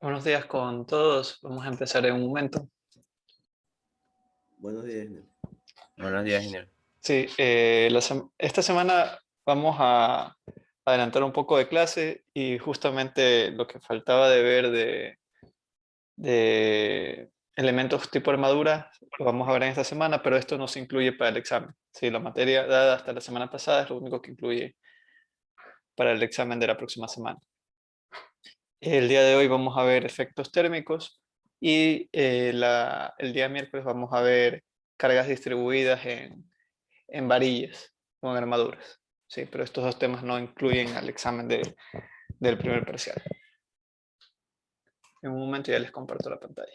Buenos días con todos. Vamos a empezar en un momento. Buenos días, Nel. Buenos días, Giner. Sí, esta semana vamos a adelantar un poco de clase y justamente lo que faltaba de ver de elementos tipo armadura lo vamos a ver en esta semana, pero esto no se incluye para el examen. Sí, la materia dada hasta la semana pasada es lo único que incluye para el examen de la próxima semana. El día de hoy vamos a ver efectos térmicos y el día miércoles vamos a ver cargas distribuidas en varillas o en armaduras. Sí, pero estos dos temas no incluyen al examen del primer parcial. En un momento ya les comparto la pantalla.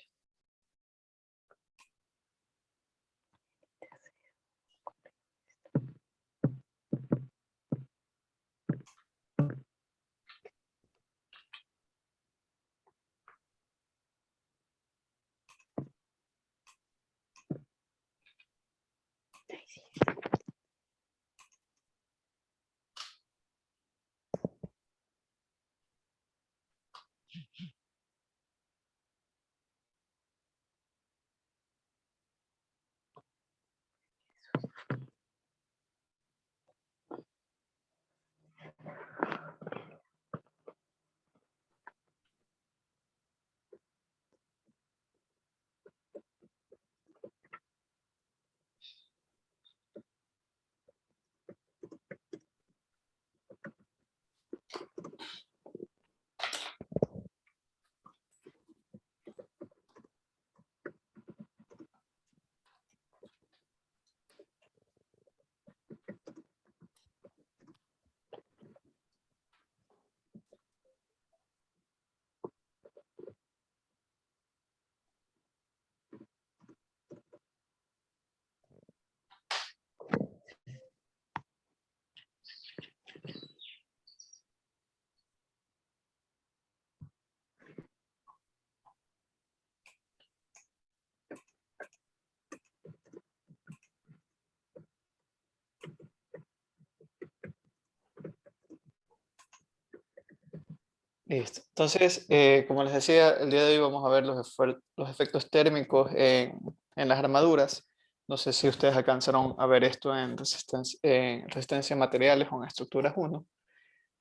Listo. Entonces, como les decía, el día de hoy vamos a ver los efectos térmicos en las armaduras. No sé si ustedes alcanzaron a ver esto en resistencia a materiales o en estructuras 1,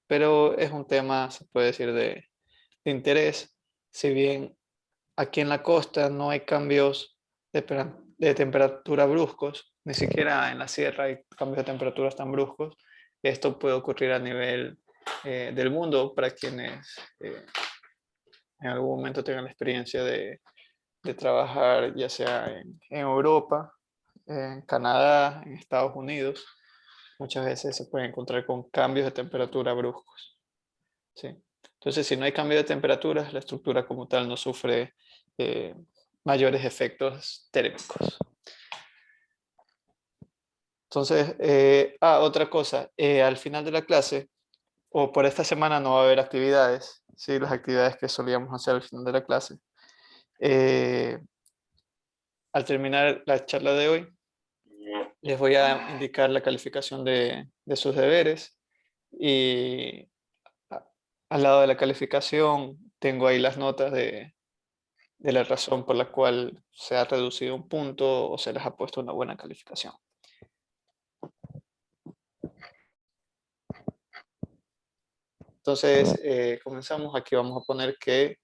pero es un tema, se puede decir, de interés. Si bien aquí en la costa no hay cambios de temperatura bruscos, ni siquiera en la sierra hay cambios de temperaturas tan bruscos. Esto puede ocurrir a nivel del mundo para quienes en algún momento tengan la experiencia de trabajar ya sea en Europa, en Canadá, en Estados Unidos. Muchas veces se puede encontrar con cambios de temperatura bruscos. ¿Sí? Entonces, si no hay cambio de temperaturas, la estructura como tal no sufre eh, mayores efectos térmicos. Entonces, otra cosa, al final de la clase, o por esta semana no va a haber actividades, ¿sí? Las actividades que solíamos hacer al final de la clase. Al terminar la charla de hoy, les voy a indicar la calificación de sus deberes y al lado de la calificación tengo ahí las notas de la razón por la cual se ha reducido un punto o se les ha puesto una buena calificación. Entonces, comenzamos. Aquí vamos a poner que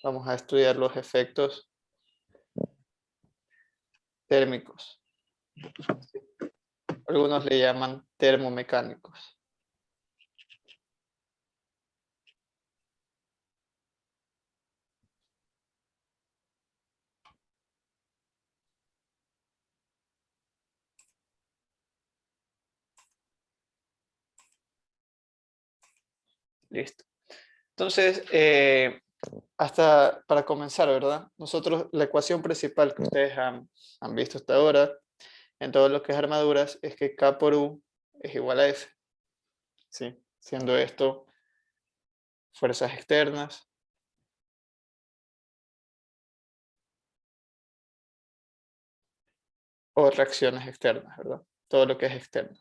vamos a estudiar los efectos térmicos. Algunos le llaman termomecánicos. Listo. Entonces, hasta para comenzar, ¿verdad? Nosotros, la ecuación principal que ustedes han visto hasta ahora en todo lo que es armaduras es que K por U es igual a F. ¿Sí? Siendo esto fuerzas externas o reacciones externas, ¿verdad? Todo lo que es externo.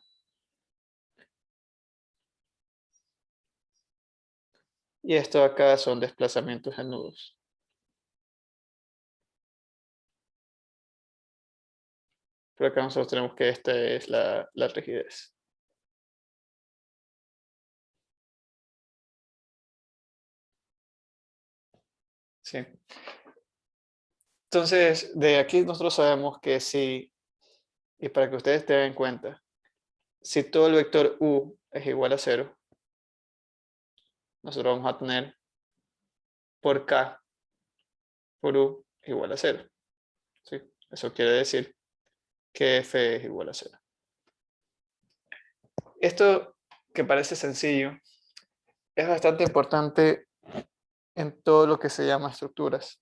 Y esto acá son desplazamientos de nudos. Pero acá nosotros tenemos que esta es la rigidez. ¿Sí? Entonces, de aquí nosotros sabemos que si, y para que ustedes tengan en cuenta, si todo el vector u es igual a 0, nosotros vamos a tener por k por u igual a 0. ¿Sí? Eso quiere decir que f es igual a 0. Esto que parece sencillo es bastante importante en todo lo que se llama estructuras.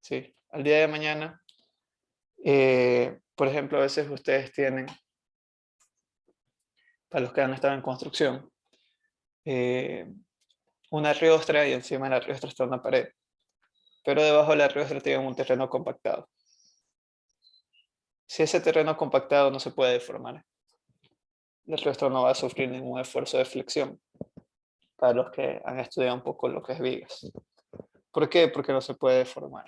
¿Sí? Al día de mañana, por ejemplo, a veces ustedes tienen, para los que han estado en construcción, una riostra y encima de la riostra está una pared, pero debajo de la riostra tienen un terreno compactado. Si ese terreno compactado no se puede deformar, la riostra no va a sufrir ningún esfuerzo de flexión, para los que han estudiado un poco lo que es vigas. ¿Por qué? Porque no se puede deformar.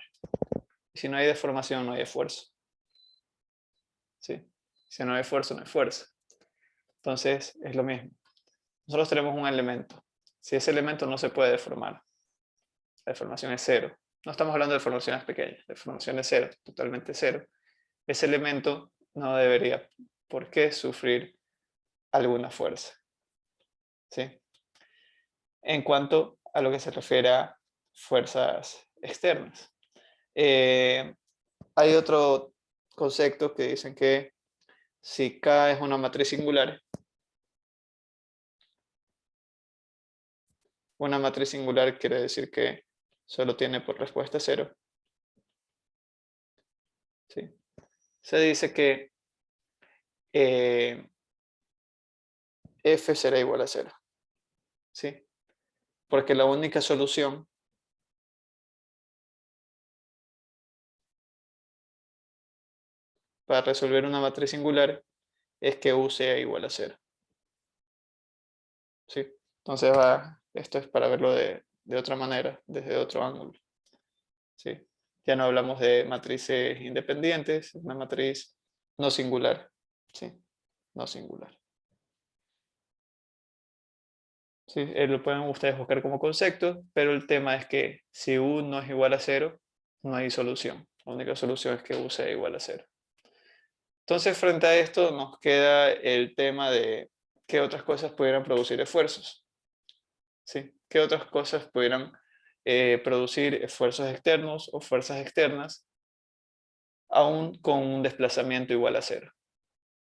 Si no hay deformación, no hay esfuerzo. ¿Sí? Si no hay esfuerzo, no hay fuerza. Entonces, es lo mismo. Nosotros tenemos un elemento. Si ese elemento no se puede deformar, la deformación es cero. No estamos hablando de deformaciones pequeñas, la deformación es cero, totalmente cero. Ese elemento no debería por qué sufrir alguna fuerza. ¿Sí? En cuanto a lo que se refiere a fuerzas externas. Hay otro concepto que dicen que si K es una matriz singular, una matriz singular quiere decir que solo tiene por respuesta 0. ¿Sí? Se dice que f será igual a 0. ¿Sí? Porque la única solución para resolver una matriz singular es que u sea igual a 0. ¿Sí? Entonces esto es para verlo de otra manera, desde otro ángulo. ¿Sí? Ya no hablamos de matrices independientes, es una matriz no singular. ¿Sí? No singular. ¿Sí? Lo pueden ustedes buscar como concepto, pero el tema es que si u no es igual a 0, no hay solución. La única solución es que u sea igual a 0. Entonces, frente a esto, nos queda el tema de qué otras cosas pudieran producir esfuerzos. ¿Sí? ¿Qué otras cosas pudieran producir esfuerzos externos o fuerzas externas, aún con un desplazamiento igual a 0?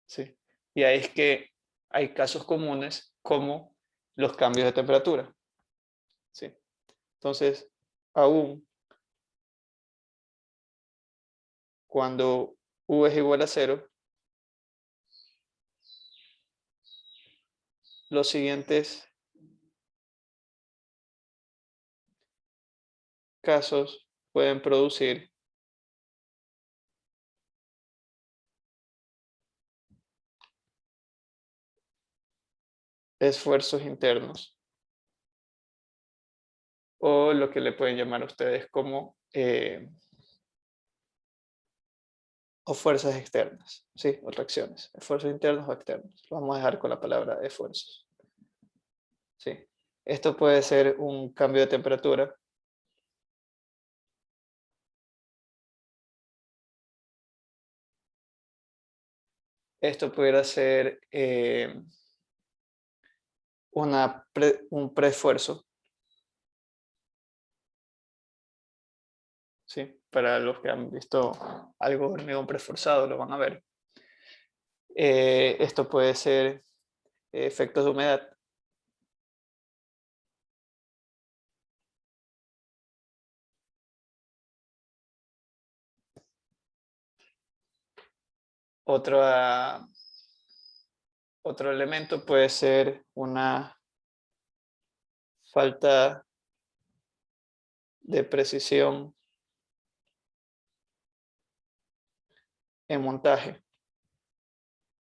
¿Sí? Y ahí es que hay casos comunes como los cambios de temperatura. ¿Sí? Entonces, aún cuando u es igual a 0, los siguientes casos pueden producir esfuerzos internos, o lo que le pueden llamar a ustedes como o fuerzas externas, ¿sí? O reacciones, esfuerzos internos o externos. Lo vamos a dejar con la palabra esfuerzos. ¿Sí? Esto puede ser un cambio de temperatura. Esto pudiera ser un preesfuerzo, ¿sí? Para los que han visto algo de hormigón preesforzado, lo van a ver. Esto puede ser efectos de humedad. Otra, otro elemento puede ser una falta de precisión en montaje,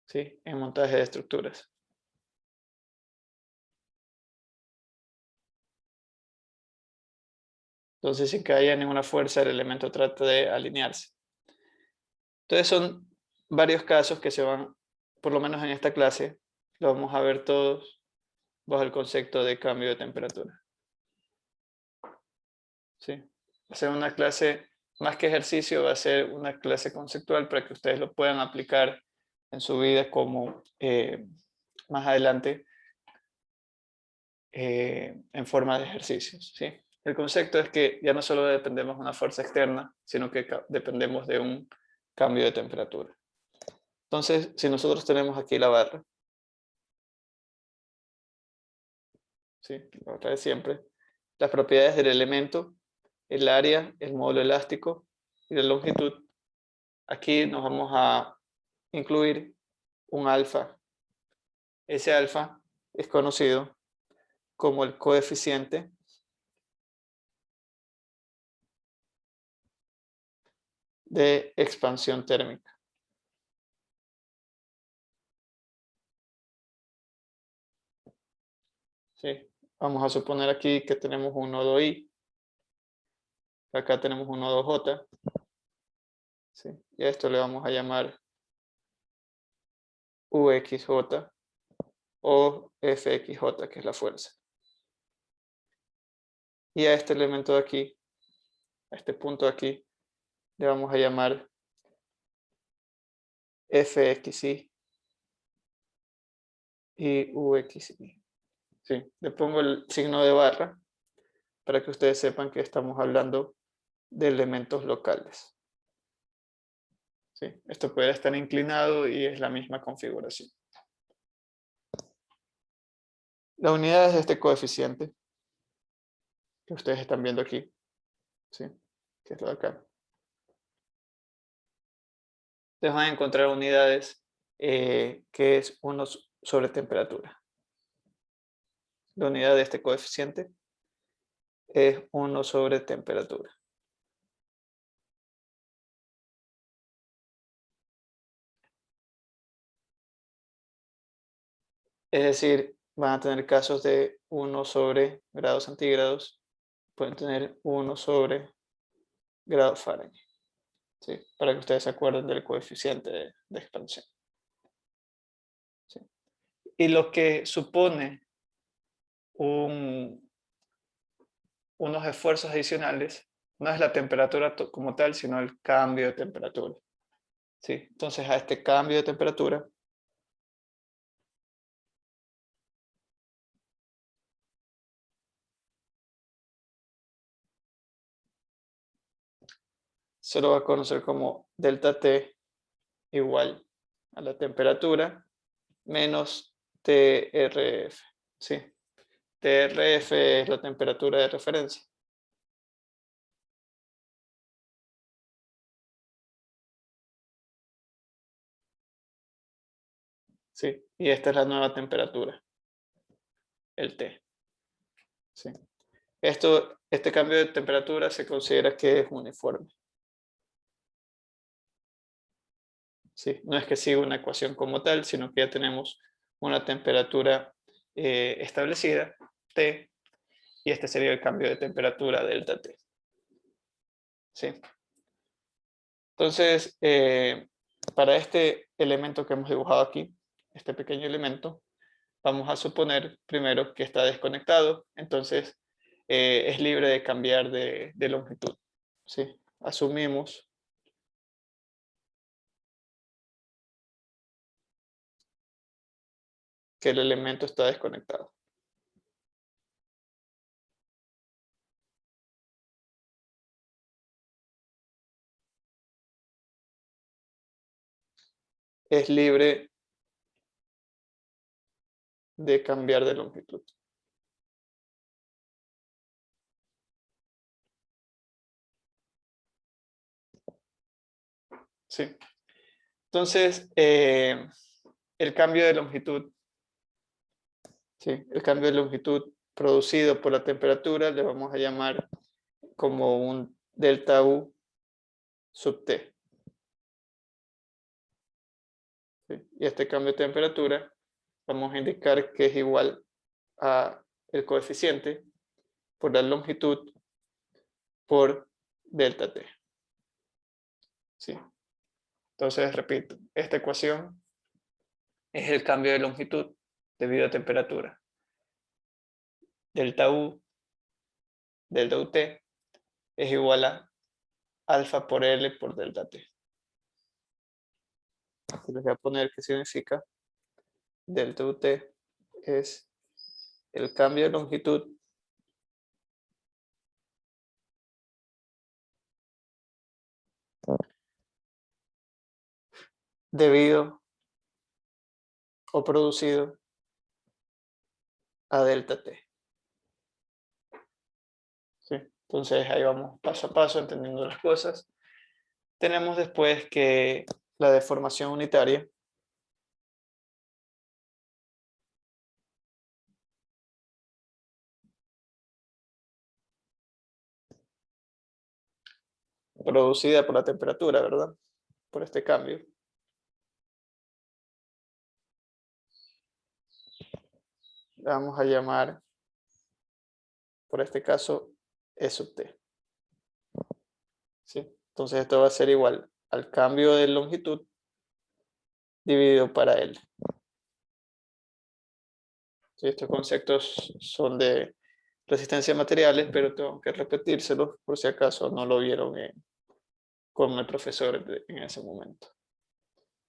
¿sí? En montaje de estructuras. Entonces, sin que haya ninguna fuerza, el elemento trata de alinearse. Entonces, son varios casos que se van, por lo menos en esta clase, lo vamos a ver todos bajo el concepto de cambio de temperatura. ¿Sí? Va a ser una clase, más que ejercicio, va a ser una clase conceptual para que ustedes lo puedan aplicar en su vida como más adelante en forma de ejercicios. ¿Sí? El concepto es que ya no solo dependemos de una fuerza externa, sino que dependemos de un cambio de temperatura. Entonces, si nosotros tenemos aquí la barra, ¿sí? La barra de siempre, las propiedades del elemento, el área, el módulo elástico y la longitud, aquí nos vamos a incluir un alfa. Ese alfa es conocido como el coeficiente de expansión térmica. ¿Sí? Vamos a suponer aquí que tenemos un nodo I, acá tenemos un nodo J, ¿sí? Y a esto le vamos a llamar UXJ o FXJ, que es la fuerza. Y a este elemento de aquí, a este punto de aquí, le vamos a llamar FXI y UXI. ¿Sí? Le pongo el signo de barra para que ustedes sepan que estamos hablando de elementos locales. ¿Sí? Esto puede estar inclinado y es la misma configuración. La unidad es de este coeficiente que ustedes están viendo aquí, ¿sí? Que es lo de acá. Ustedes van a encontrar unidades que es 1 sobre temperatura. La unidad de este coeficiente es 1 sobre temperatura. Es decir, van a tener casos de 1 sobre grados centígrados, pueden tener 1 sobre grados Fahrenheit, ¿sí? Para que ustedes se acuerden del coeficiente de expansión. ¿Sí? Y lo que supone unos esfuerzos adicionales no es la temperatura como tal, sino el cambio de temperatura. ¿Sí? Entonces, a este cambio de temperatura se lo va a conocer como delta T igual a la temperatura menos TRF. ¿Sí? TRF es la temperatura de referencia. ¿Sí? Y esta es la nueva temperatura, el T. ¿Sí? Este cambio de temperatura se considera que es uniforme. ¿Sí? No es que siga una ecuación como tal, sino que ya tenemos una temperatura establecida, T, y este sería el cambio de temperatura, delta T. ¿Sí? Entonces, para este elemento que hemos dibujado aquí, este pequeño elemento, vamos a suponer primero que está desconectado, entonces es libre de cambiar de longitud. ¿Sí? Asumimos que el elemento está desconectado. Es libre de cambiar de longitud. ¿Sí? Entonces, el cambio de longitud, ¿sí? El cambio de longitud producido por la temperatura le vamos a llamar como un delta U sub T. ¿Sí? Y este cambio de temperatura vamos a indicar que es igual a el coeficiente por la longitud por delta T. ¿Sí? Entonces, repito, esta ecuación es el cambio de longitud debido a temperatura. Delta U, delta UT es igual a alfa por L por delta T. Les voy a poner qué significa. Delta UT es el cambio de longitud debido o producido a delta T. ¿Sí? Entonces ahí vamos paso a paso entendiendo las cosas. Tenemos después que la deformación unitaria producida por la temperatura, ¿verdad? Por este cambio. La vamos a llamar, por este caso, E sub T. ¿Sí? Entonces esto va a ser igual al cambio de longitud dividido para L. ¿Sí? Estos conceptos son de resistencia a materiales, pero tengo que repetírselos por si acaso no lo vieron con el profesor en ese momento.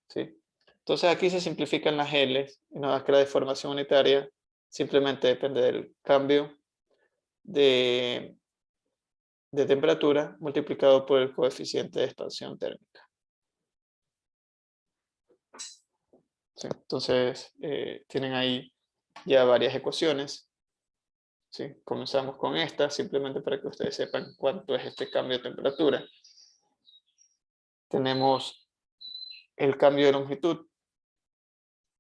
¿Sí? Entonces aquí se simplifican las L y nos da que la deformación unitaria simplemente depende del cambio de temperatura multiplicado por el coeficiente de expansión térmica. ¿Sí? Entonces tienen ahí ya varias ecuaciones. ¿Sí? Comenzamos con esta, simplemente para que ustedes sepan cuánto es este cambio de temperatura. Tenemos el cambio de longitud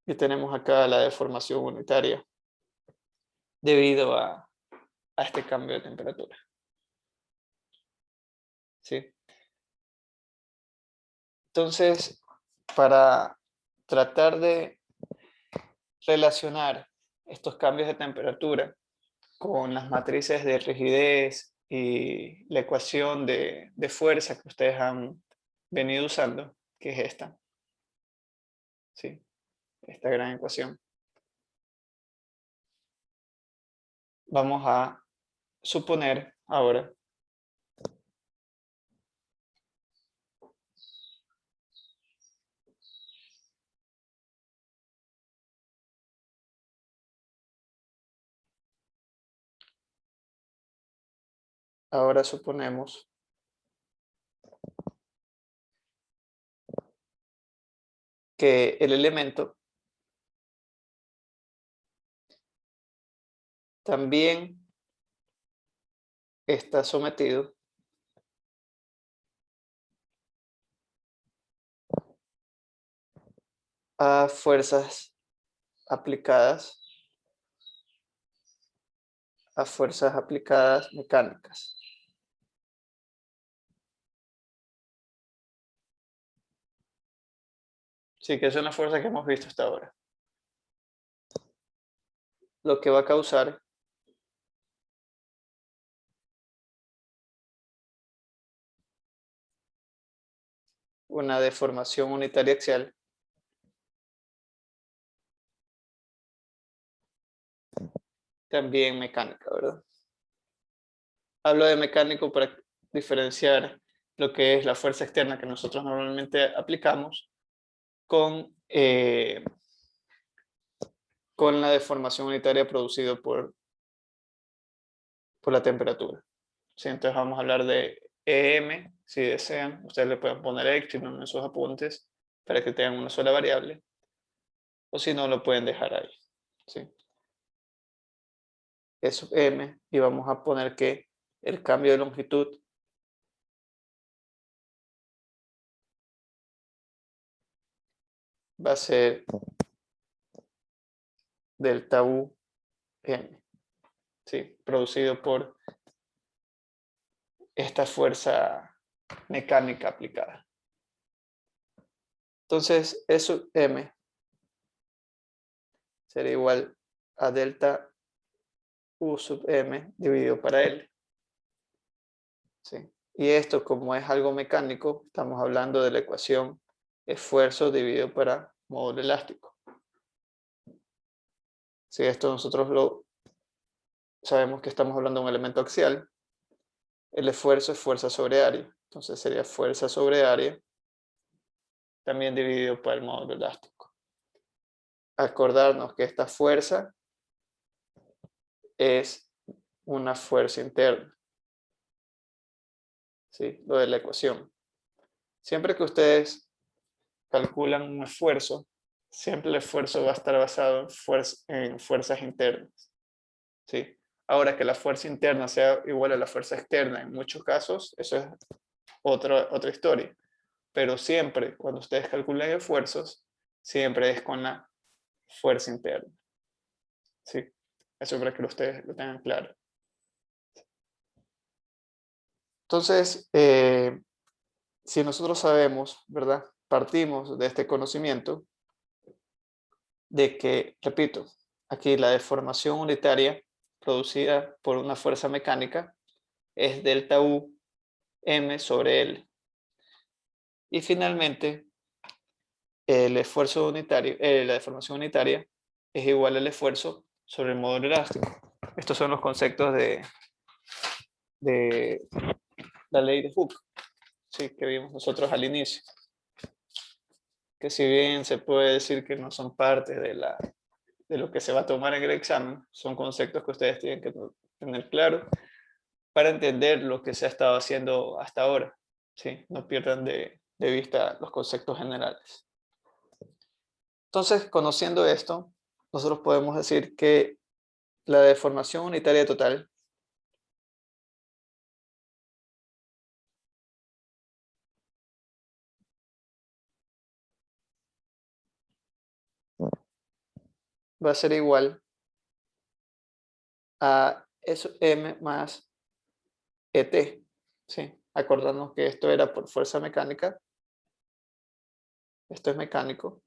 y tenemos acá la deformación unitaria debido a este cambio de temperatura. ¿Sí? Entonces, para tratar de relacionar estos cambios de temperatura con las matrices de rigidez y la ecuación de fuerza que ustedes han venido usando, que es esta, ¿sí? Esta gran ecuación. Vamos a suponer ahora suponemos que el elemento también está sometido a fuerzas aplicadas, mecánicas. Sí, que es una fuerza que hemos visto hasta ahora. Lo que va a causar una deformación unitaria axial también mecánica, ¿verdad? Hablo de mecánico para diferenciar lo que es la fuerza externa que nosotros normalmente aplicamos con la deformación unitaria producida por la temperatura. ¿Sí? Entonces vamos a hablar de EM, si desean. Ustedes le pueden poner epsilon en sus apuntes para que tengan una sola variable. O si no, lo pueden dejar ahí. ¿Sí? E sub M, y vamos a poner que el cambio de longitud va a ser delta U M, ¿sí? Producido por esta fuerza mecánica aplicada. Entonces, E sub M será igual a delta U sub M dividido para L. ¿sí? Y esto, como es algo mecánico, estamos hablando de la ecuación esfuerzo dividido para módulo elástico. Si esto nosotros lo sabemos que estamos hablando de un elemento axial, el esfuerzo es fuerza sobre área. Entonces sería fuerza sobre área también dividido por el módulo elástico. Acordarnos que esta fuerza es una fuerza interna, ¿sí? Lo de la ecuación. Siempre que ustedes calculan un esfuerzo, siempre el esfuerzo va a estar basado en fuerzas internas, ¿sí? Ahora, que la fuerza interna sea igual a la fuerza externa, en muchos casos, eso es otra historia. Pero siempre, cuando ustedes calculan esfuerzos, siempre es con la fuerza interna, ¿sí? Eso para que ustedes lo tengan claro. Entonces, si nosotros sabemos, ¿verdad? Partimos de este conocimiento de que, repito, aquí la deformación unitaria producida por una fuerza mecánica es delta U m sobre L. Y finalmente, el esfuerzo unitario, la deformación unitaria es igual al esfuerzo sobre el módulo elástico. Estos son los conceptos de la ley de Hooke, ¿sí? Que vimos nosotros al inicio. Que si bien se puede decir que no son parte de lo que se va a tomar en el examen, son conceptos que ustedes tienen que tener claro para entender lo que se ha estado haciendo hasta ahora. ¿Sí? No pierdan de vista los conceptos generales. Entonces, conociendo esto, nosotros podemos decir que la deformación unitaria total va a ser igual a eso m más et. ¿Sí? Acordarnos que esto era por fuerza mecánica, esto es mecánico,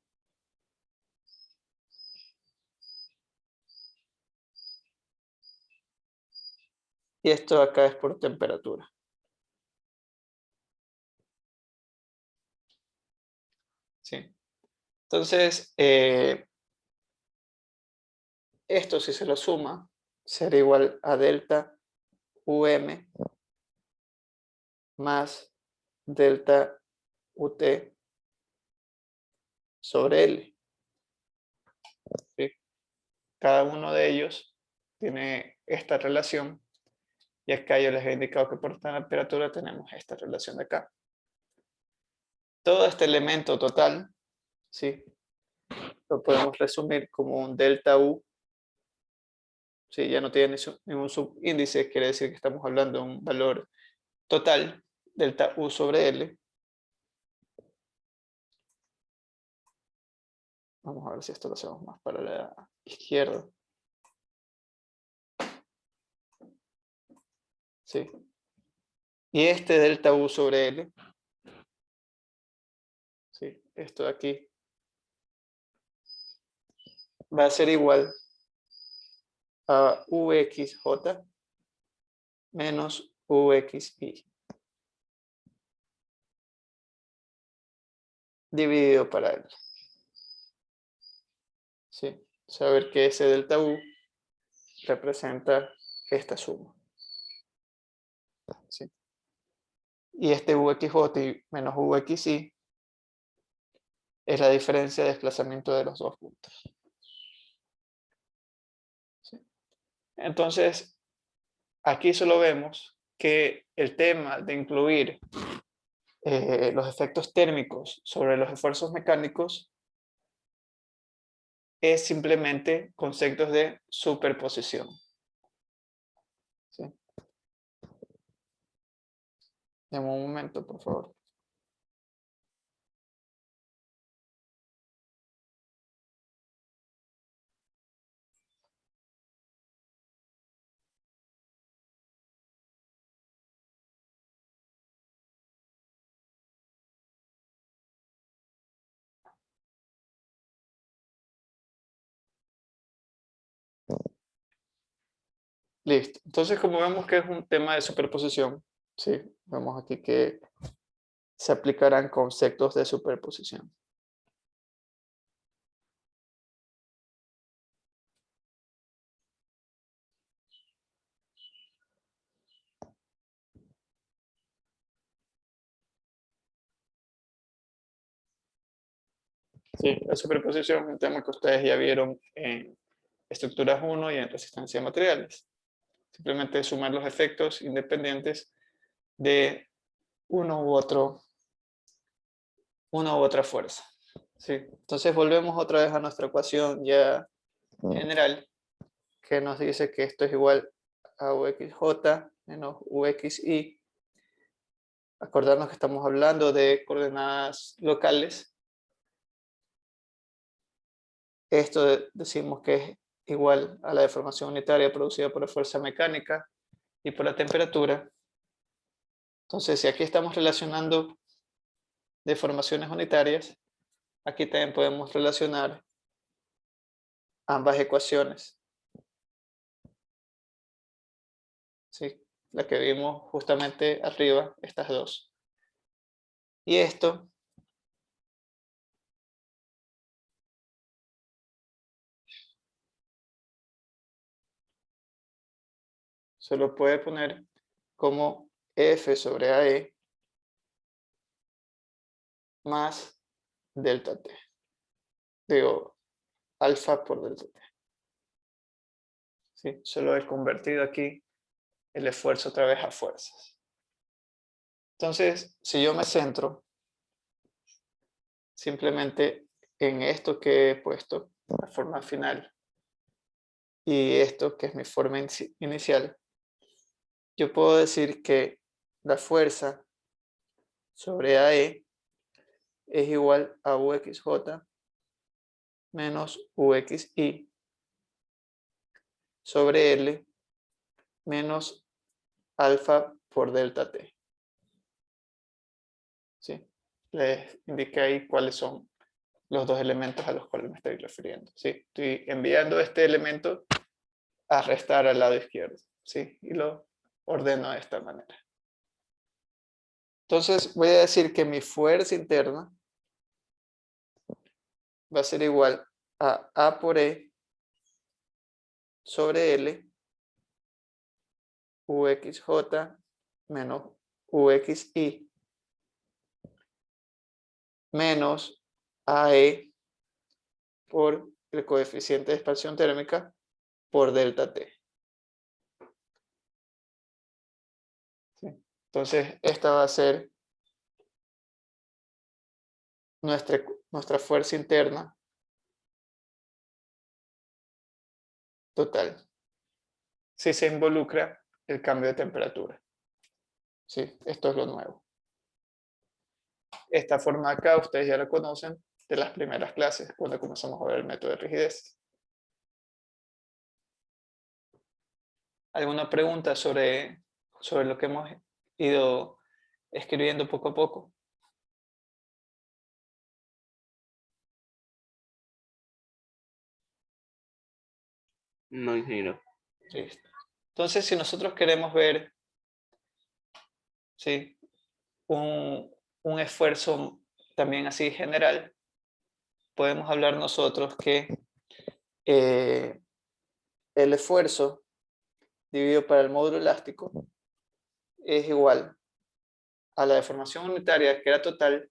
y esto acá es por temperatura. ¿Sí? Entonces, esto si se lo suma, será igual a delta UM más delta UT sobre L. ¿Sí? Cada uno de ellos tiene esta relación, y acá yo les he indicado que por temperatura tenemos esta relación de acá. Todo este elemento total, ¿sí? Lo podemos resumir como un delta U. ¿Sí? Ya no tiene ningún subíndice, quiere decir que estamos hablando de un valor total, delta U sobre L. Vamos a ver si esto lo hacemos más para la izquierda. ¿Sí? Y este delta U sobre L, ¿sí? Esto de aquí, va a ser igual a UXJ menos UXY dividido para L. ¿Sí? Saber que ese delta U representa esta suma. ¿Sí? Y este UXJ menos UXY es la diferencia de desplazamiento de los dos puntos. ¿Sí? Entonces, aquí solo vemos que el tema de incluir los efectos térmicos sobre los esfuerzos mecánicos es simplemente conceptos de superposición. ¿Sí? Dame un momento, por favor. Listo. Entonces, como vemos que es un tema de superposición, Sí, vemos aquí que se aplicarán conceptos de superposición. Sí, la superposición es un tema que ustedes ya vieron en estructuras 1 y en resistencia de materiales. Simplemente sumar los efectos independientes de uno u una u otra fuerza. ¿Sí? Entonces volvemos otra vez a nuestra ecuación ya general, que nos dice que esto es igual a UXJ menos UXY. Acordarnos que estamos hablando de coordenadas locales. Esto decimos que es igual a la deformación unitaria producida por la fuerza mecánica y por la temperatura. Entonces, si aquí estamos relacionando deformaciones unitarias, aquí también podemos relacionar ambas ecuaciones. ¿Sí? La que vimos justamente arriba, estas dos. Y esto se lo puede poner como F sobre AE más delta T. Digo, alfa por delta T. ¿Sí? Solo he convertido aquí el esfuerzo otra vez a fuerzas. Entonces, si yo me centro simplemente en esto que he puesto, la forma final, y esto que es mi forma inicial, yo puedo decir que la fuerza sobre AE es igual a UXJ menos UXY sobre L menos alfa por delta T. ¿Sí? Les indiqué ahí cuáles son los dos elementos a los cuales me estoy refiriendo. ¿Sí? Estoy enviando este elemento a restar al lado izquierdo. ¿Sí? Y lo ordeno de esta manera. Entonces voy a decir que mi fuerza interna va a ser igual a A por E sobre L UXJ menos UXY menos AE por el coeficiente de expansión térmica por delta T. ¿Sí? Entonces, esta va a ser nuestra fuerza interna total. Si se involucra el cambio de temperatura. ¿Sí? Esto es lo nuevo. Esta forma acá ustedes ya la conocen de las primeras clases, cuando comenzamos a ver el método de rigidez. ¿Alguna pregunta sobre lo que hemos ido escribiendo poco a poco? No, ingeniero. Listo. Entonces, si nosotros queremos ver, ¿sí?, un esfuerzo también así general, podemos hablar nosotros que el esfuerzo dividido para el módulo elástico es igual a la deformación unitaria, que era total,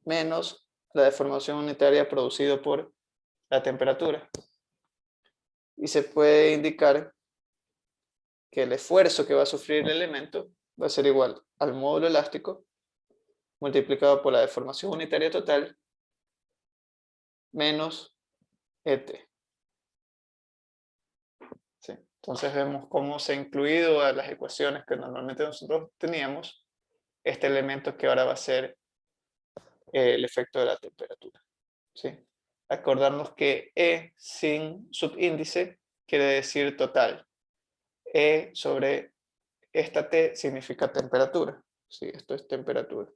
menos la deformación unitaria producida por la temperatura. Y se puede indicar que el esfuerzo que va a sufrir el elemento va a ser igual al módulo elástico multiplicado por la deformación unitaria total menos ET. ¿Sí? Entonces vemos cómo se ha incluido a las ecuaciones que normalmente nosotros teníamos este elemento que ahora va a ser el efecto de la temperatura. ¿Sí? Acordarnos que E sin subíndice quiere decir total. E sobre esta T significa temperatura. ¿Sí? Esto es temperatura.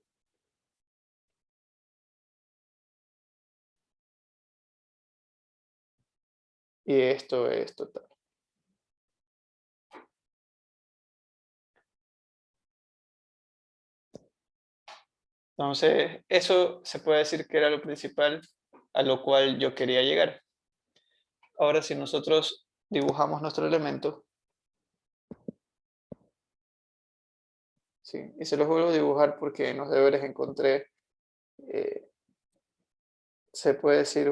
Y esto es total. Entonces, eso se puede decir que era lo principal a lo cual yo quería llegar. Ahora, si nosotros dibujamos nuestro elemento, ¿sí? Y se los vuelvo a dibujar porque en los deberes encontré, eh, se puede decir,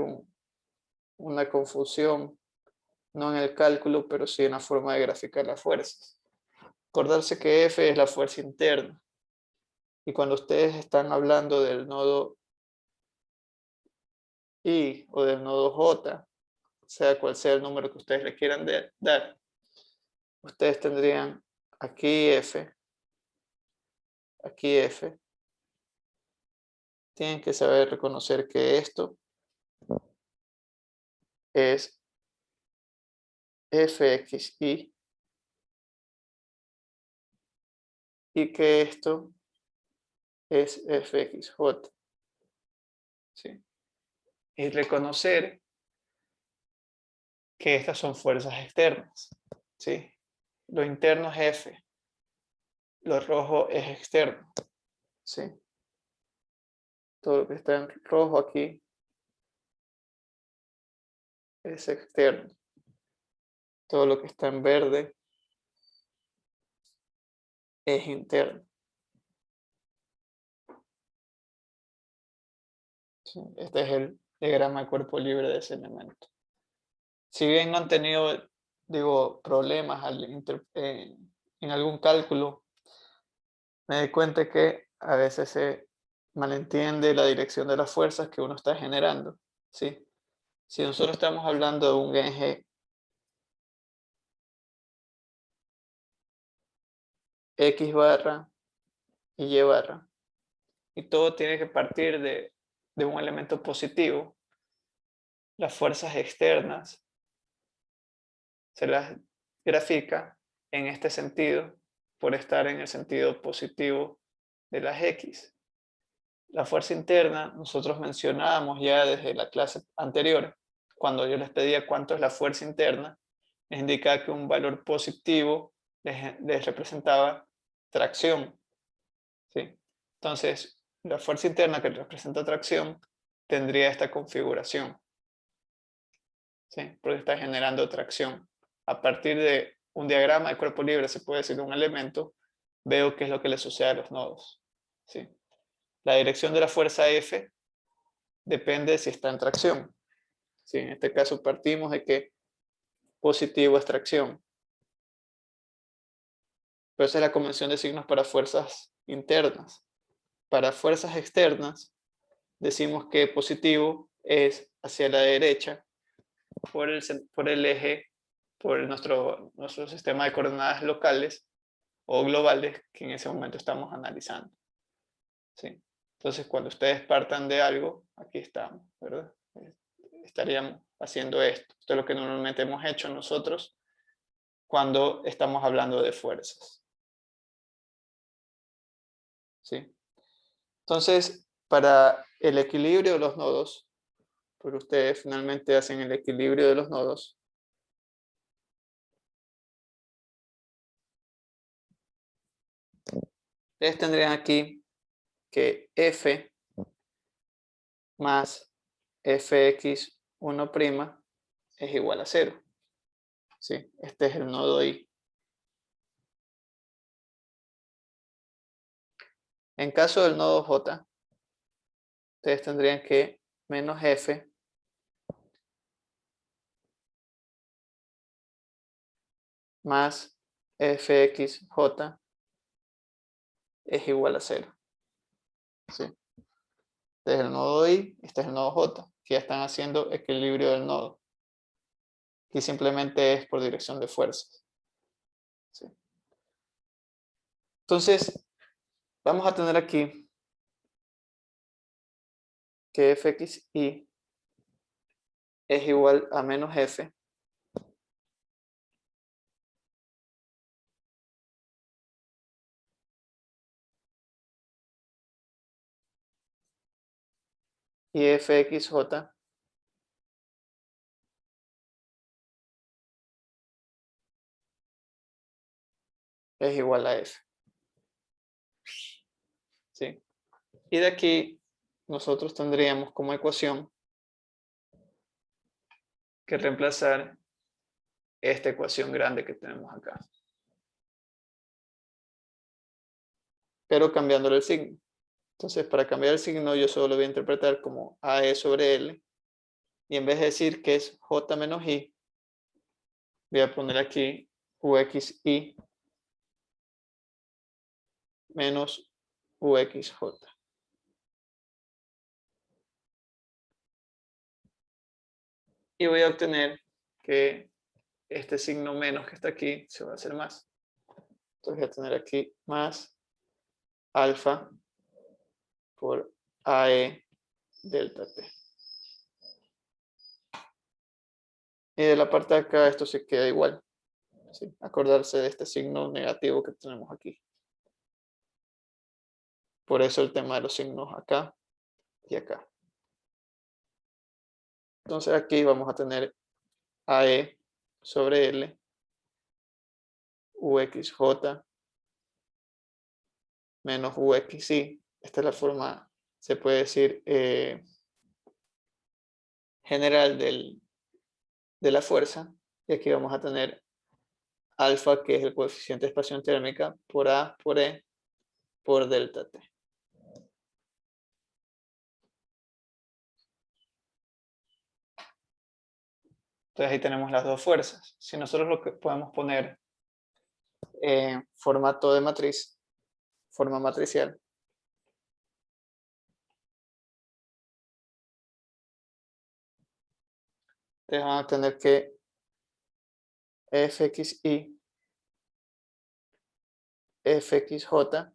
una confusión, no en el cálculo, pero sí en la forma de graficar las fuerzas. Acordarse que F es la fuerza interna. Y cuando ustedes están hablando del nodo I o del nodo J, sea cual sea el número que ustedes le quieran dar, ustedes tendrían aquí F, aquí F. Tienen que saber reconocer que esto es Fxy y que esto es Fxj. ¿Sí? Y reconocer que estas son fuerzas externas. ¿Sí? Lo interno es F, lo rojo es externo. ¿Sí? Todo lo que está en rojo aquí es externo. Todo lo que está en verde es interno. ¿Sí? Este es el diagrama de cuerpo libre de ese elemento. Si bien no han tenido, digo, problemas en algún cálculo, me doy cuenta que a veces se malentiende la dirección de las fuerzas que uno está generando. ¿Sí? Si nosotros estamos hablando de un eje X barra y Y barra, y todo tiene que partir de un elemento positivo, las fuerzas externas se las grafica en este sentido por estar en el sentido positivo de las X. La fuerza interna, nosotros mencionábamos ya desde la clase anterior, cuando yo les pedía cuánto es la fuerza interna, les indicaba que un valor positivo les representaba tracción. ¿Sí? Entonces, la fuerza interna que representa tracción tendría esta configuración. ¿Sí? Porque está generando tracción. A partir de un diagrama de cuerpo libre, se puede decir un elemento, veo qué es lo que le sucede a los nodos. ¿Sí? La dirección de la fuerza F depende de si está en tracción. ¿Sí? En este caso partimos de que positivo es tracción. Pero esa es la convención de signos para fuerzas internas. Para fuerzas externas, decimos que positivo es hacia la derecha por el eje, por nuestro sistema de coordenadas locales o globales que en ese momento estamos analizando. ¿Sí? Entonces, cuando ustedes partan de algo, aquí estamos, ¿verdad? Estaríamos haciendo esto. Esto es lo que normalmente hemos hecho nosotros cuando estamos hablando de fuerzas. ¿Sí? Entonces, para el equilibrio de los nodos, porque ustedes finalmente hacen el equilibrio de los nodos, ustedes tendrían aquí que F más Fx1' es igual a 0. ¿Sí? Este es el nodo I. En caso del nodo J, ustedes tendrían que menos F más Fxj es igual a 0. ¿Sí? Este es el nodo I, este es el nodo J, que ya están haciendo equilibrio del nodo. Aquí simplemente es por dirección de fuerzas. ¿Sí? Entonces, vamos a tener aquí que Fxy es igual a menos F y Fxj es igual a F. ¿Sí? Y de aquí nosotros tendríamos como ecuación que reemplazar esta ecuación grande que tenemos acá. Pero cambiándole el signo. Entonces, para cambiar el signo, yo solo lo voy a interpretar como AE sobre L. Y en vez de decir que es J menos I, voy a poner aquí UXI menos UXJ. Y voy a obtener que este signo menos que está aquí se va a hacer más. Entonces voy a tener aquí más alfa por AE delta T. Y de la parte de acá esto se queda igual. ¿Sí? Acordarse de este signo negativo que tenemos aquí. Por eso el tema de los signos acá y acá. Entonces aquí vamos a tener AE sobre L, UXJ menos UXI. Esta es la forma, se puede decir, general de la fuerza. Y aquí vamos a tener alfa, que es el coeficiente de expansión térmica, por A por E por delta T. Entonces ahí tenemos las dos fuerzas. Si nosotros lo que podemos poner en formato de matriz, forma matricial, entonces van a tener que Fxi, Fxj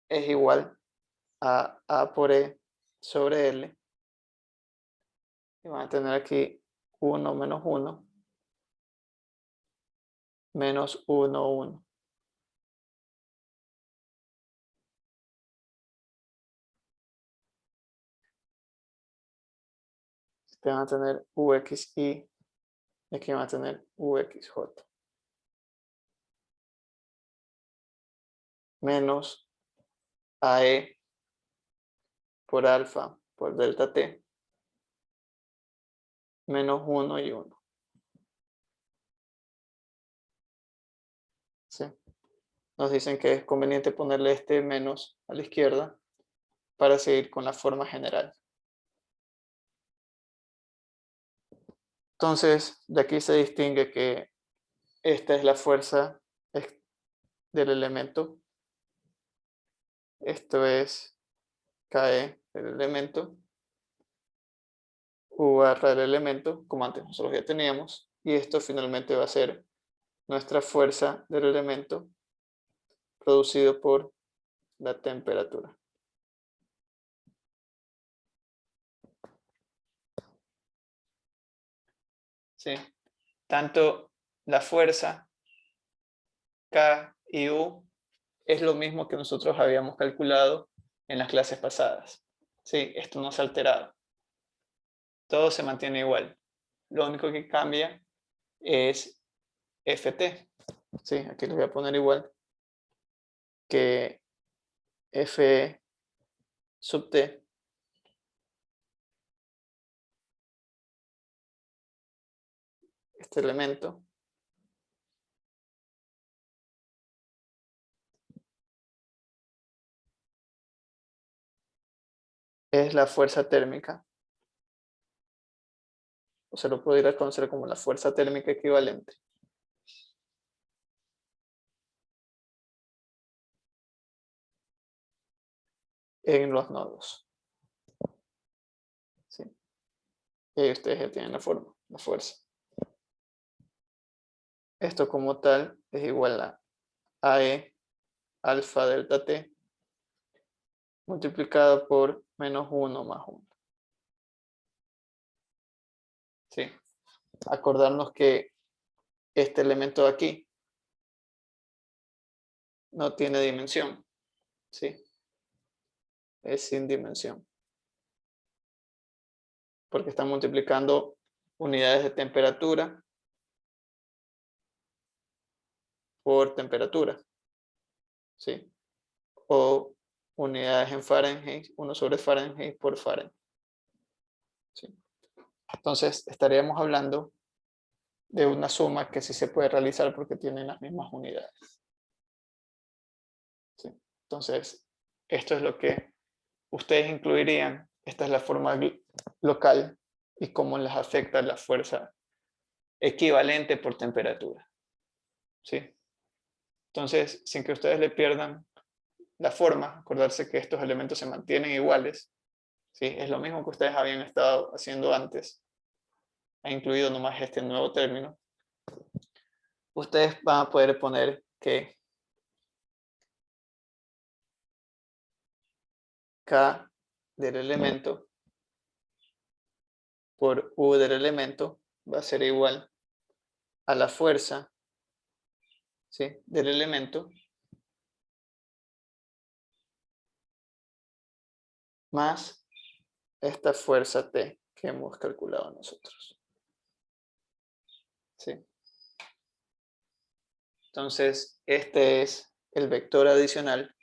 es igual a A por E sobre L. Y van a tener aquí 1 menos 1 menos 1, 1. Te van a tener UXI y aquí van a tener UXJ. Menos AE por alfa por delta T. Menos 1 y 1. ¿Sí? Nos dicen que es conveniente ponerle este menos a la izquierda para seguir con la forma general. Entonces, de aquí se distingue que esta es la fuerza del elemento. Esto es KE del elemento. U barra del elemento, como antes nosotros ya teníamos. Y esto finalmente va a ser nuestra fuerza del elemento producido por la temperatura. ¿Sí? Tanto la fuerza K y U es lo mismo que nosotros habíamos calculado en las clases pasadas. ¿Sí? Esto no se ha alterado. Todo se mantiene igual. Lo único que cambia es Ft. ¿Sí? Aquí les voy a poner igual que Fe sub T este elemento es la fuerza térmica, o se lo podría conocer como la fuerza térmica equivalente. En los nodos. ¿Sí? Y ustedes ya tienen la forma, la fuerza. Esto como tal es igual a AE alfa delta T multiplicado por menos 1 más 1. ¿Sí? Acordarnos que este elemento de aquí no tiene dimensión. ¿Sí? Es sin dimensión. Porque están multiplicando unidades de temperatura por temperatura. ¿Sí? O unidades en Fahrenheit, 1 sobre Fahrenheit por Fahrenheit. ¿Sí? Entonces, estaríamos hablando de una suma que sí se puede realizar porque tienen las mismas unidades. ¿Sí? Entonces, esto es lo que ustedes incluirían. Esta es la forma local y cómo les afecta la fuerza equivalente por temperatura. ¿Sí? Entonces, sin que ustedes le pierdan la forma, acordarse que estos elementos se mantienen iguales. ¿Sí? Es lo mismo que ustedes habían estado haciendo antes. Ha incluido nomás este nuevo término. Ustedes van a poder poner que K del elemento por U del elemento va a ser igual a la fuerza, ¿sí?, del elemento más esta fuerza T que hemos calculado nosotros. ¿Sí? Entonces, este es el vector adicional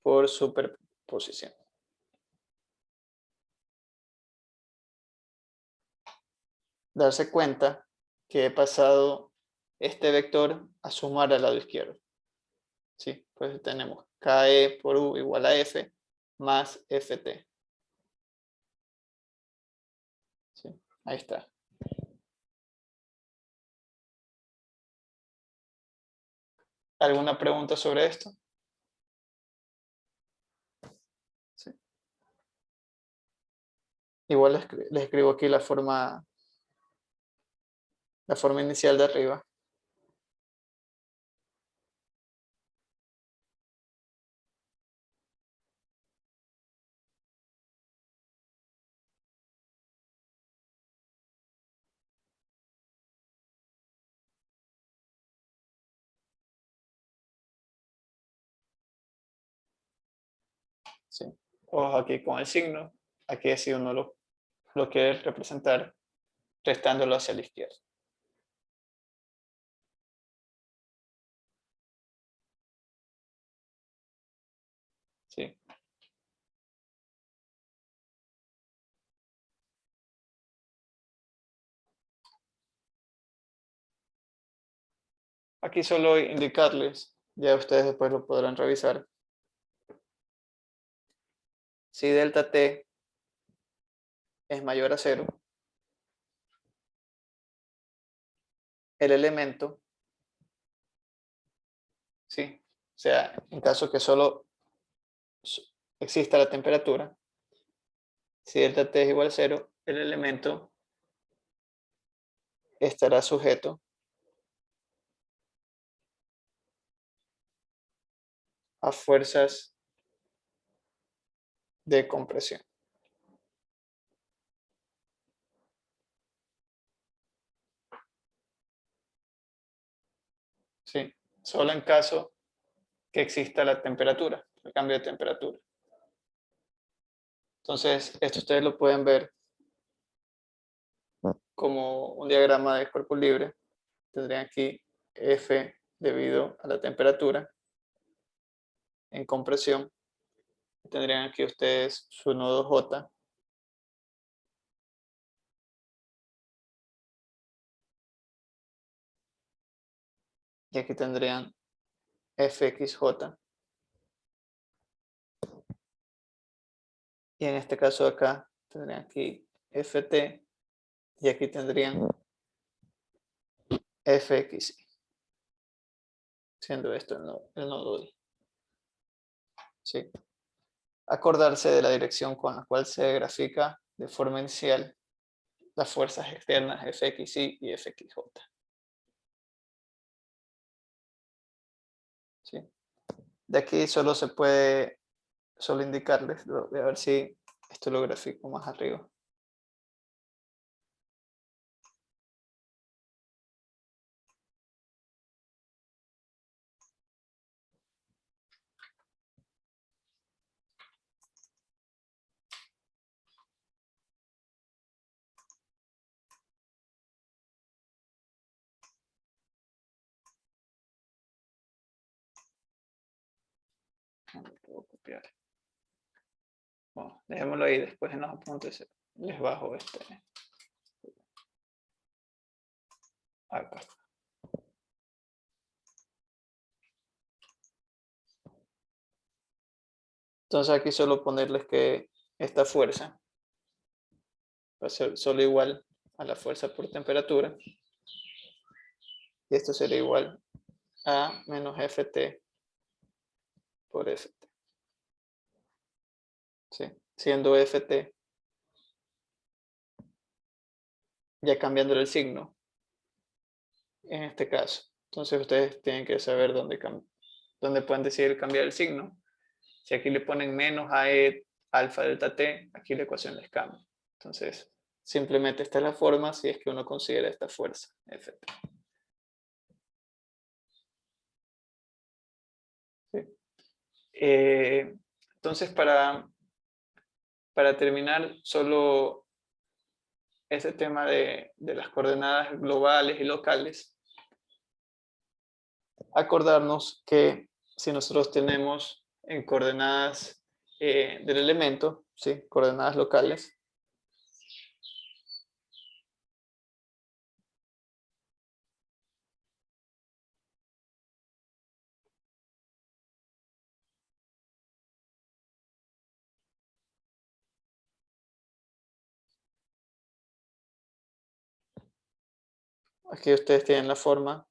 por superposición. Darse cuenta que he pasado este vector a sumar al lado izquierdo. ¿Sí? Pues tenemos KE por U igual a F más FT. ¿Sí? Ahí está. ¿Alguna pregunta sobre esto? ¿Sí? Igual les escribo aquí la forma inicial de arriba. ¿Sí? Ojo aquí con el signo. Aquí si uno lo quiere representar restándolo hacia la izquierda. ¿Sí? Aquí solo indicarles, ya ustedes después lo podrán revisar. Si delta T es mayor a 0, el elemento, ¿sí?, o sea, en caso que solo exista la temperatura, si delta T es igual a 0, el elemento estará sujeto a fuerzas de compresión. ¿Sí? Solo en caso que exista la temperatura, el cambio de temperatura. Entonces, esto ustedes lo pueden ver como un diagrama de cuerpo libre. Tendrían aquí F debido a la temperatura en compresión. Tendrían aquí ustedes su nodo J. Y aquí tendrían FXJ. Y en este caso acá tendrían aquí FT. Y aquí tendrían FXY. Siendo esto el nodo I. ¿Sí? Acordarse de la dirección con la cual se grafica de forma inicial las fuerzas externas FXY y FXJ. ¿Sí? De aquí solo se puede indicarles, voy a ver si esto lo grafico más arriba. No lo puedo copiar. Bueno, dejémoslo ahí, después en los apuntes les bajo este. Acá. Entonces aquí solo ponerles que esta fuerza va a ser solo igual a la fuerza por temperatura. Y esto será igual a menos Ft por Ft. ¿Sí? Siendo Ft, ya cambiándole el signo, en este caso. Entonces ustedes tienen que saber dónde pueden decidir cambiar el signo. Si aquí le ponen menos AE alfa delta T, aquí la ecuación les cambia. Entonces, simplemente esta es la forma si es que uno considera esta fuerza, Ft. ¿Sí? Entonces, para terminar, solo ese tema de las coordenadas globales y locales, acordarnos que si nosotros tenemos en coordenadas del elemento, ¿sí? Coordenadas locales, aquí ustedes tienen la forma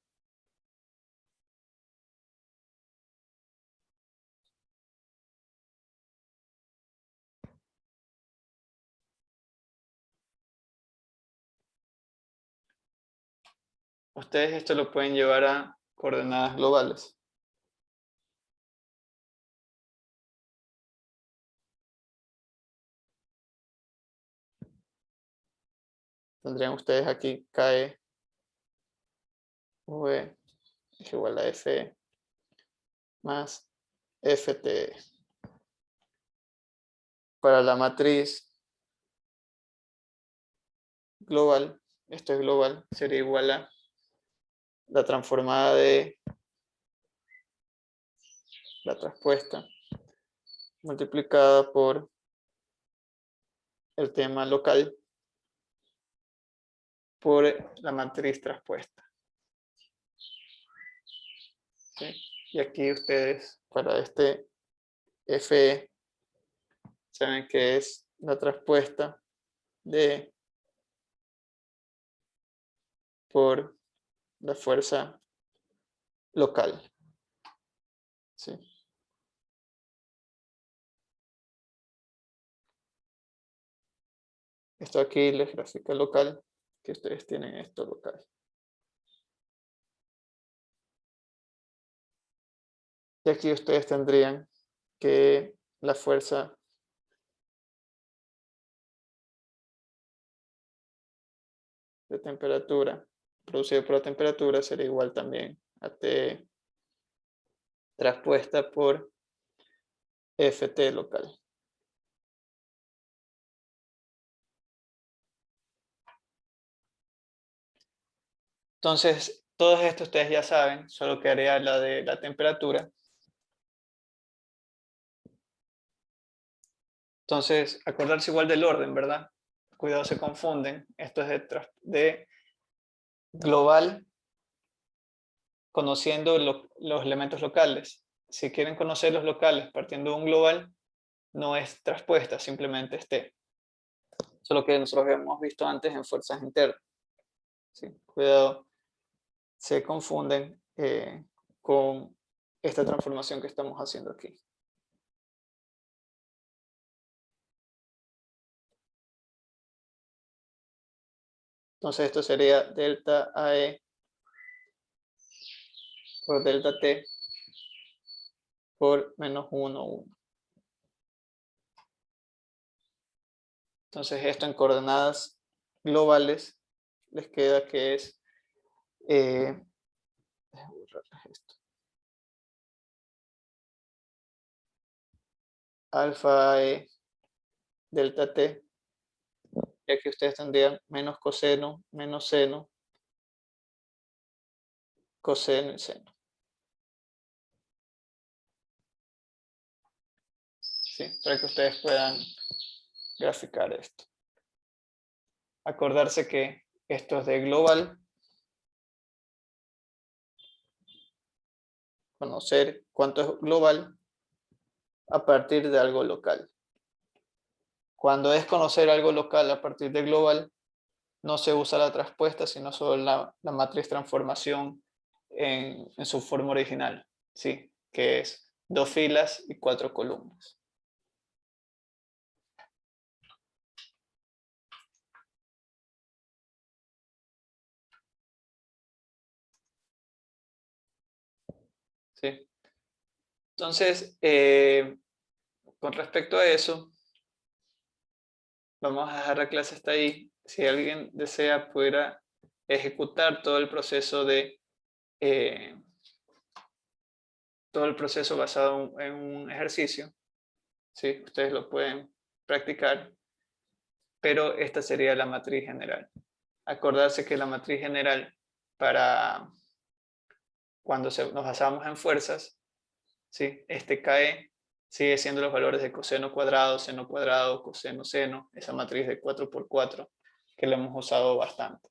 ustedes esto lo pueden llevar a coordenadas globales. Tendrían ustedes aquí KE V es igual a FE más FTE. Para la matriz global, esto es global, sería igual a la transformada de la traspuesta multiplicada por el tema local por la matriz traspuesta. ¿Sí? Y aquí ustedes, para este FE, saben que es la traspuesta de por la fuerza local. ¿Sí? Esto aquí les grafica local, que ustedes tienen esto local. Y aquí ustedes tendrían que la fuerza de temperatura producida por la temperatura sería igual también a T traspuesta por Ft local. Entonces, todo esto ustedes ya saben, solo quedaría la de la temperatura. Entonces, acordarse igual del orden, ¿verdad? Cuidado, se confunden. Esto es de global, conociendo los elementos locales. Si quieren conocer los locales partiendo de un global, no es traspuesta, simplemente es T. Solo que nosotros hemos visto antes en fuerzas internas. ¿Sí? Cuidado, se confunden con esta transformación que estamos haciendo aquí. Entonces esto sería delta AE por delta T por menos 1, 1. Entonces esto en coordenadas globales les queda que es déjame borrarles esto. Alfa E delta T, ya que ustedes tendrían menos coseno, menos seno, coseno y seno. ¿sí? Para que ustedes puedan graficar esto. Acordarse que esto es de global. Conocer cuánto es global a partir de algo local. Cuando es conocer algo local a partir de global, no se usa la traspuesta, sino solo la matriz transformación en su forma original, ¿sí? Que es 2 filas y 4 columnas. ¿Sí? Entonces, con respecto a eso, vamos a dejar la clase hasta ahí. Si alguien desea, pudiera ejecutar todo el proceso basado en un ejercicio. ¿Sí? Ustedes lo pueden practicar, pero esta sería la matriz general. Acordarse que la matriz general para cuando nos basamos en fuerzas, ¿sí? Este KE sigue siendo los valores de coseno cuadrado, seno cuadrado, coseno seno, esa matriz de 4×4 que lo hemos usado bastante.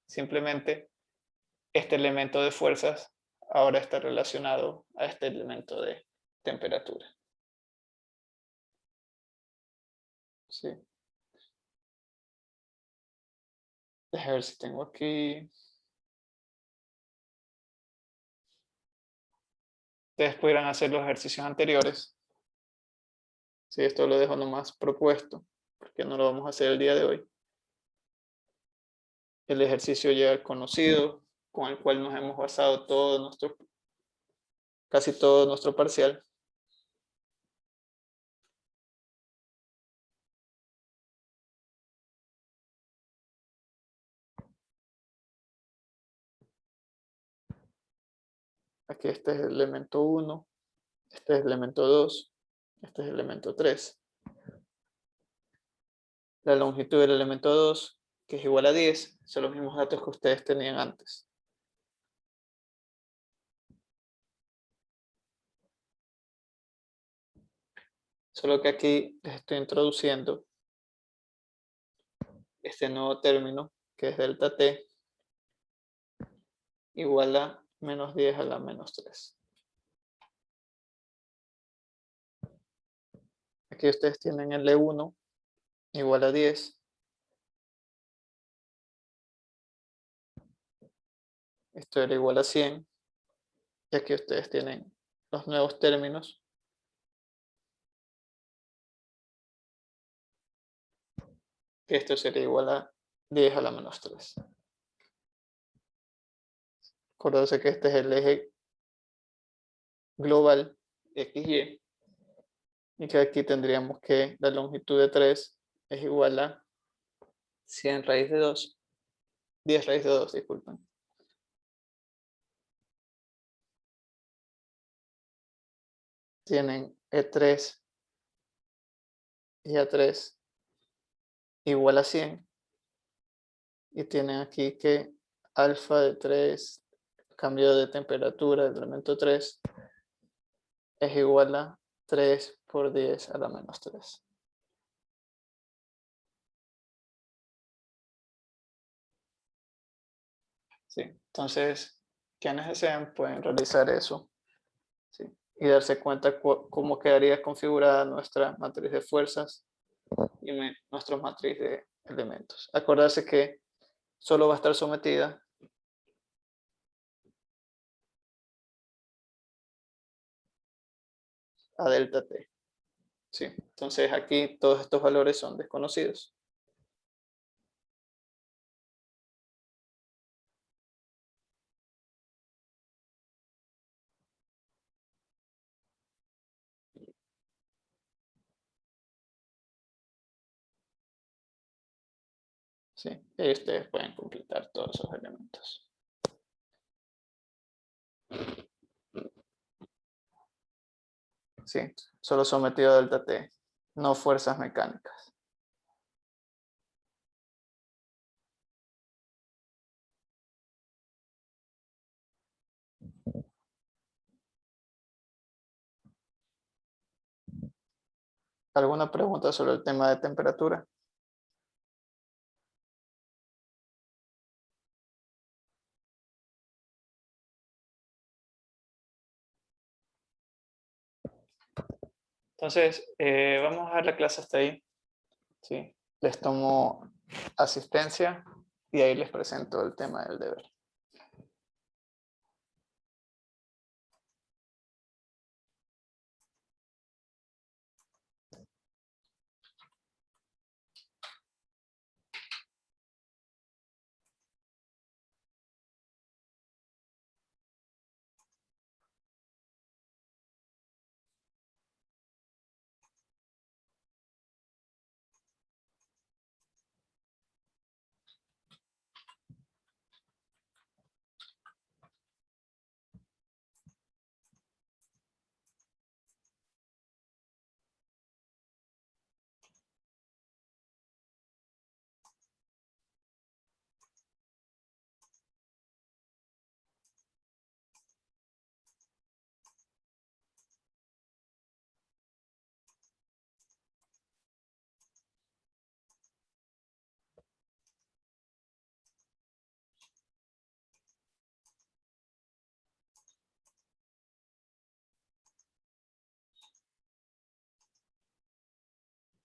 Simplemente este elemento de fuerzas ahora está relacionado a este elemento de temperatura. ¿Sí? Déjame ver si tengo aquí. Ustedes pudieran hacer los ejercicios anteriores. Sí, esto lo dejo nomás propuesto, porque no lo vamos a hacer el día de hoy. El ejercicio ya conocido, con el cual nos hemos basado casi todo nuestro parcial. Aquí este es el elemento 1, este es el elemento 2, este es el elemento 3. La longitud del elemento 2, que es igual a 10, son los mismos datos que ustedes tenían antes. Solo que aquí les estoy introduciendo este nuevo término, que es delta T, igual a menos 10 a la menos 3. Aquí ustedes tienen el E1 igual a 10. Esto era igual a 100. Y aquí ustedes tienen los nuevos términos. Que esto sería igual a 10 a la menos 3. Acuérdense que este es el eje global XY. Y que aquí tendríamos que la longitud de 3 es igual a 100 raíz de 2. 10 raíz de 2, disculpen. Tienen E3 y A3 igual a 100. Y tienen aquí que alfa de 3, cambio de temperatura del elemento 3, es igual a 3 por 10 a la menos 3. ¿Sí? Entonces, quienes deseen pueden realizar eso, ¿sí? Y darse cuenta cómo quedaría configurada nuestra matriz de fuerzas y nuestra matriz de elementos. Acordarse que solo va a estar sometida a delta T. ¿Sí? Entonces aquí todos estos valores son desconocidos. ¿Sí? Y ustedes pueden completar todos esos elementos. ¿Sí? Solo sometido a delta T, no fuerzas mecánicas. ¿Alguna pregunta sobre el tema de temperatura? Entonces, vamos a dejar la clase hasta ahí. ¿Sí? Les tomo asistencia y ahí les presento el tema del deber.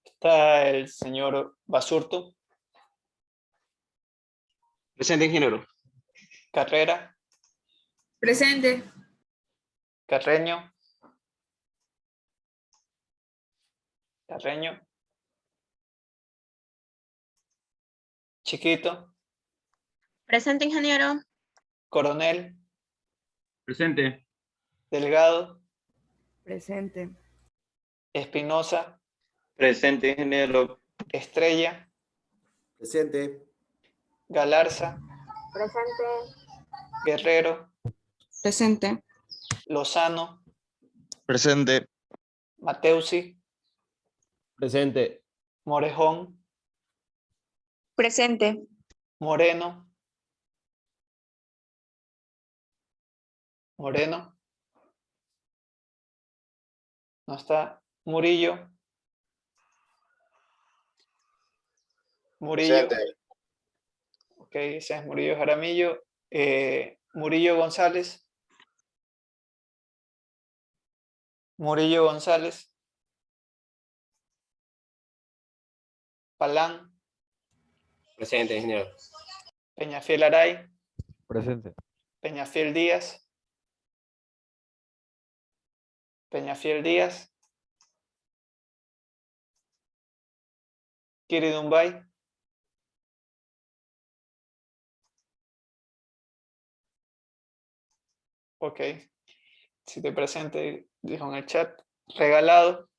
Está el señor Basurto, Presente, ingeniero. Carrera, Presente. Carreño, Carreño, Chiquito, Presente, ingeniero. Coronel, Presente. Delgado, Presente. Espinosa, Presente, ingeniero. Estrella, Presente. Galarza, Presente. Guerrero, Presente. Lozano, Presente. Mateusi, Presente. Morejón, Presente. Moreno, Moreno, no está, Murillo, Murillo, Presente. ok, ese es Murillo Jaramillo, Murillo González, Murillo González, Palán, Presente, ingeniero. Peñafiel Aray, Presente. Peñafiel Díaz, Peñafiel Díaz, Kiri Dumbay, ok, si te presente, dijo en el chat, Regalado,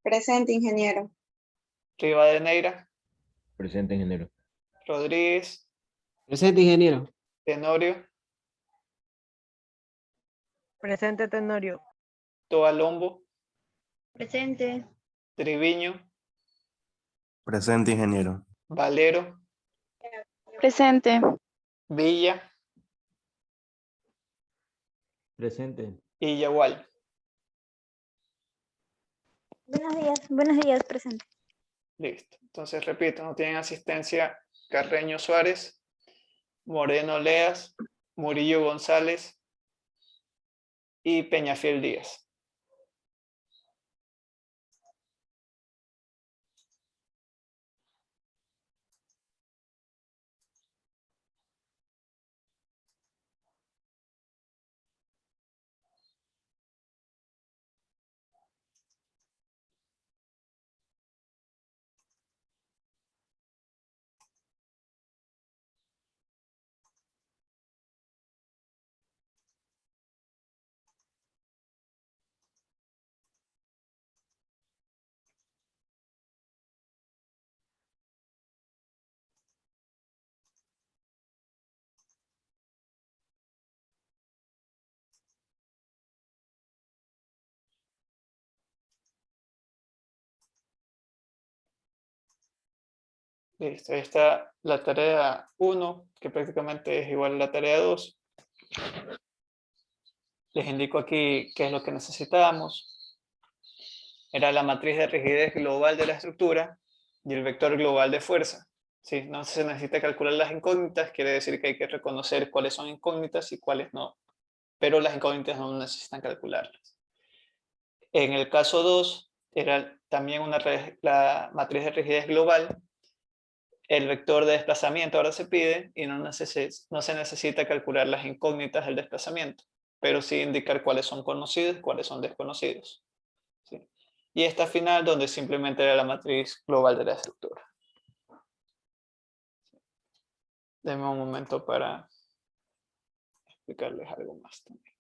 Presente, ingeniero. Rivadeneira, Presente, ingeniero. Rodríguez, Presente, ingeniero. Tenorio, Presente, Tenorio. Toalombo, Presente. Triviño, Presente, ingeniero. Valero, Presente. Villa Presente. y Yagual. Buenos días, presente. Listo. Entonces, repito, no tienen asistencia Carreño Suárez, Moreno Leas, Murillo González y Peñafiel Díaz. Listo, ahí está la tarea 1, que prácticamente es igual a la tarea 2. Les indico aquí qué es lo que necesitamos. era la matriz de rigidez global de la estructura y el vector global de fuerza. ¿Sí? No se necesita calcular las incógnitas, quiere decir que hay que reconocer cuáles son incógnitas y cuáles no. Pero las incógnitas no necesitan calcularlas. En el caso 2, era también la matriz de rigidez global. El vector de desplazamiento ahora se pide y no se necesita calcular las incógnitas del desplazamiento, pero sí indicar cuáles son conocidos y cuáles son desconocidos. ¿Sí? Y esta final donde simplemente era la matriz global de la estructura. Denme un momento para explicarles algo más también.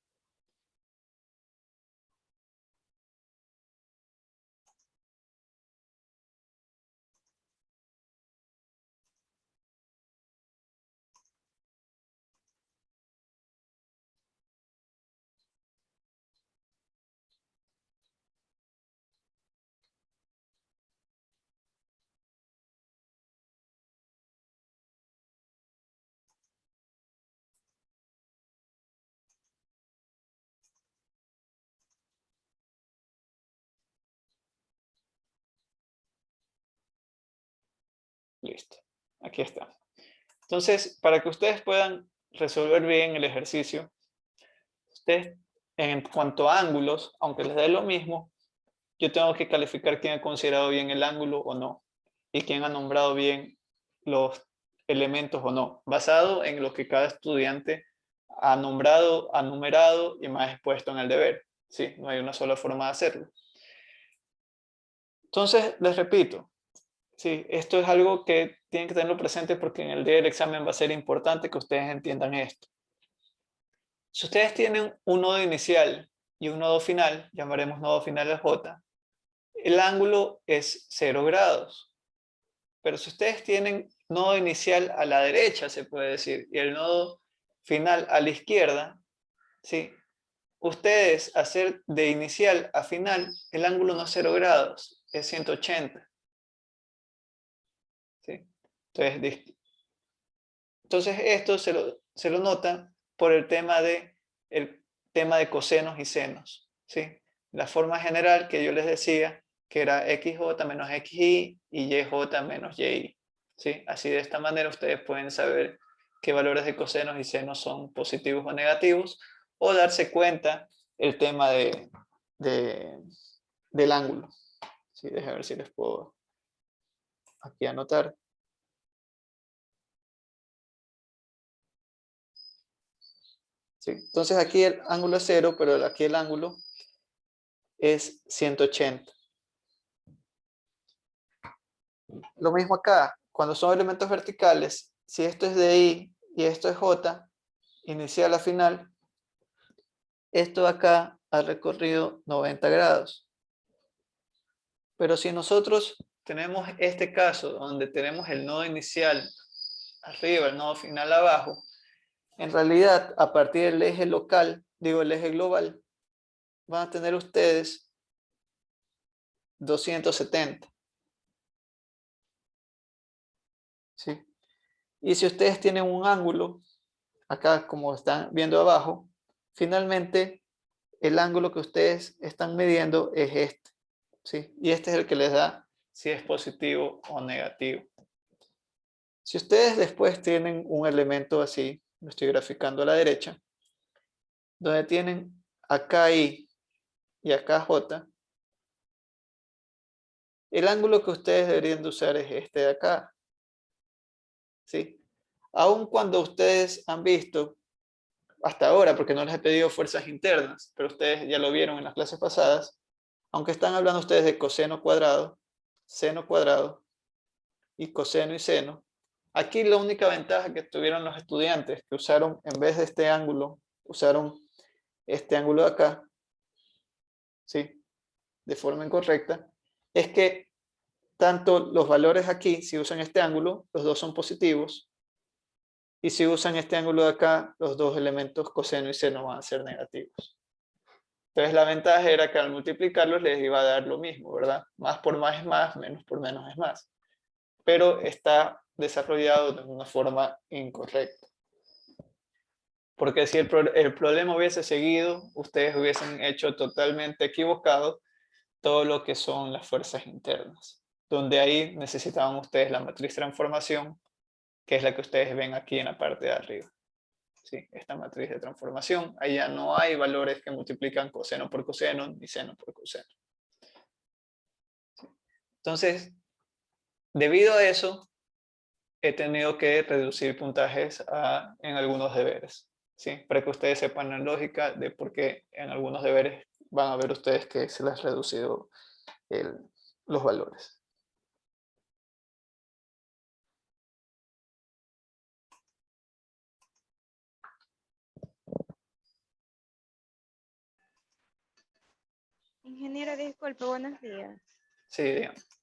Listo, aquí está. Entonces, para que ustedes puedan resolver bien el ejercicio, ustedes, en cuanto a ángulos, aunque les dé lo mismo, yo tengo que calificar quién ha considerado bien el ángulo o no, y quién ha nombrado bien los elementos o no, basado en lo que cada estudiante ha nombrado, ha numerado y más expuesto en el deber. ¿Sí? No hay una sola forma de hacerlo. Entonces, les repito, sí, esto es algo que tienen que tenerlo presente porque en el día del examen va a ser importante que ustedes entiendan esto. Si ustedes tienen un nodo inicial y un nodo final, llamaremos nodo final el J, el ángulo es 0 grados. Pero si ustedes tienen nodo inicial a la derecha, se puede decir, y el nodo final a la izquierda, ¿sí? Ustedes hacer de inicial a final, el ángulo no es 0 grados, es 180. ¿Sí? Entonces esto se lo nota por el tema de cosenos y senos. ¿Sí? La forma general que yo les decía, que era XJ menos XY y YJ menos YI. ¿Sí? Así de esta manera ustedes pueden saber qué valores de cosenos y senos son positivos o negativos, o darse cuenta el tema del ángulo. ¿Sí? Déjenme ver si les puedo aquí anotar. ¿Sí? Entonces aquí el ángulo es 0, pero aquí el ángulo es 180. Lo mismo acá, cuando son elementos verticales, si esto es de I y esto es J, inicial a final, esto acá ha recorrido 90 grados. Pero si nosotros tenemos este caso donde tenemos el nodo inicial arriba, el nodo final abajo, en realidad a partir del eje local, digo el eje global, van a tener ustedes 270. ¿Sí? Y si ustedes tienen un ángulo, acá como están viendo abajo, finalmente el ángulo que ustedes están midiendo es este. ¿Sí? Y este es el que les da si es positivo o negativo. Si ustedes después tienen un elemento así, lo estoy graficando a la derecha, donde tienen acá I y acá J, el ángulo que ustedes deberían de usar es este de acá. ¿Sí? Aun cuando ustedes han visto hasta ahora, porque no les he pedido fuerzas internas, pero ustedes ya lo vieron en las clases pasadas, aunque están hablando ustedes de coseno cuadrado, seno cuadrado y coseno y seno, aquí la única ventaja que tuvieron los estudiantes que usaron, en vez de este ángulo, usaron este ángulo de acá, ¿sí? De forma incorrecta, es que tanto los valores aquí, si usan este ángulo, los dos son positivos, y si usan este ángulo de acá, los dos elementos coseno y seno van a ser negativos. Entonces la ventaja era que al multiplicarlos les iba a dar lo mismo, ¿verdad? Más por más es más, menos por menos es más. Pero está desarrollado de una forma incorrecta. Porque si el problema hubiese seguido, ustedes hubiesen hecho totalmente equivocado todo lo que son las fuerzas internas, donde ahí necesitaban ustedes la matriz transformación, que es la que ustedes ven aquí en la parte de arriba. ¿Sí? Esta matriz de transformación, ahí ya no hay valores que multiplican coseno por coseno ni seno por coseno. ¿Sí? Entonces, debido a eso, he tenido que reducir puntajes en algunos deberes, ¿sí? Para que ustedes sepan la lógica de por qué en algunos deberes van a ver ustedes que se les ha reducido los valores. Ingeniero, disculpe, buenos días. Sí, digamos.